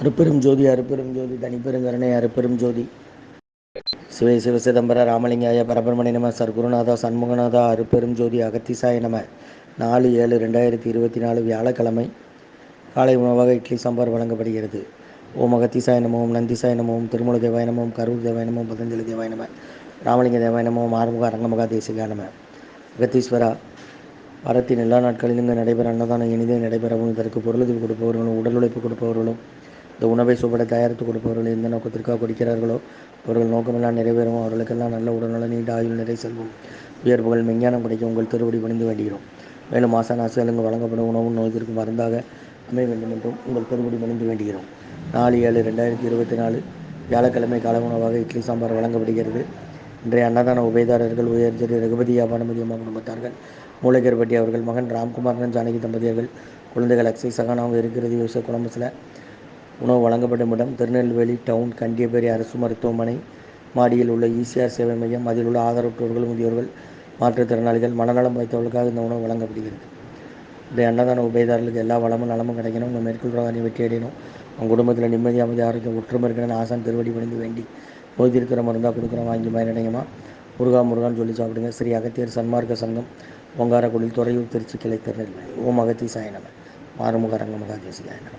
அருப்பெரும் ஜோதி அருப்பெரும் ஜோதி தனிப்பெருங்கருணை அருப்பெரும் ஜோதி சிவை சிவ சிதம்பர ராமலிங்காய பரபிரமணி நம சர்க்குருநாதா சண்முகநாதா அருப்பெரும் ஜோதி அகத்திசாய நம. 4/7/2024 வியாழக்கிழமை காலை உணவாக இட்லி சாம்பார் வழங்கப்படுகிறது. ஓம் அகத்திசாய நம, ஓம் நந்திசாய நம, ஓம் திருமூல தேவாய நம, ஓம் கரூர் தேவாய நம, ஓம் பதஞ்சலி தேவாய நம, ராமலிங்க தேவாய நம, ஓம் ஆறுமுக அரங்கமகா தேசிகாய நம. அகத்தீஸ்வரா, வாரத்தின் எல்லா நாட்களிலும் இங்கு நடைபெற அன்னதானம் இனிதே நடைபெறவும், இதற்கு பொருளுதவி கொடுப்பவர்களும் உடல் உழைப்பு கொடுப்பவர்களும் இந்த உணவை சுவட தயாரித்து கொடுப்பவர்கள் எந்த நோக்கத்திற்காக கொடுக்கிறார்களோ அவர்கள் நோக்கமெல்லாம் நிறைவேறும். அவர்களுக்கெல்லாம் நல்ல உடல்நல, நீண்ட ஆயுள், நிறை செல்வம், உயர்வுகள், மெஞ்ஞானம் கிடைக்கும் உங்கள் திருவடி பணிந்து வேண்டுகிறோம். மேலும் ஆசான் ஆசிரியர்கள் இங்கு வழங்கப்படும் உணவும் நோய்க்கு மருந்தாக அமைய வேண்டும் என்றும் உங்கள் திருவடி பணிந்து வேண்டுகிறோம். 4/7/2024 வியாழக்கிழமை காலை உணவாக இட்லி சாம்பார் வழங்கப்படுகிறது. இன்றைய அன்னதான உபயதாரர்கள் உயர்திரு ரகுபதி பானுமதி அம்மா குடும்பத்தார்கள், மூலகர்பட்டி அவர்கள் மகன் ராம்குமாரன் ஜானகி தம்பதியர்கள், குழந்தைகள் அக்ஷய் சகான் அவங்க இருக்கிறது யோசப் குழம்புல. உணவு வழங்கப்படும் இடம் திருநெல்வேலி டவுன் கண்டியப்பேரி அரசு மருத்துவமனை மாடியில் உள்ள ஈசிஆர் சேவை மையம். அதில் உள்ள ஆதரவற்றோர்கள், முதியோர்கள், மாற்றுத்திறனாளிகள், மனநலம் வைத்தவர்களுக்காக இந்த உணவு வழங்கப்படுகிறது. இந்த அன்னதான உபயதாரர்களுக்கு எல்லா வளமும் நலமும் கிடைக்கணும், உங்கள் மேற்கொள்கிற வெற்றி அடையணும், உங்கள் குடும்பத்தில் நிம்மதி, அமைதி, ஆரோக்கியம், ஒற்றுமை இருக்கணும்னு ஆசான் திருவடி பணிந்து வேண்டி நோய் தீர்க்கிற மருந்தாக கொடுக்குறோம், வாங்கி மயனடையமா. முருகான்னு சொல்லி சாப்பிடுங்க. ஸ்ரீ அகத்தியர் சன்மார்க்க சங்கம், ஓங்காரக்குடில், துறையூர், திருச்சி கிளை, திருநெல்வேலி. ஓம் அகத்தீசாய நம, ஆறுமுக அரங்கமகா தேசிகாய நம.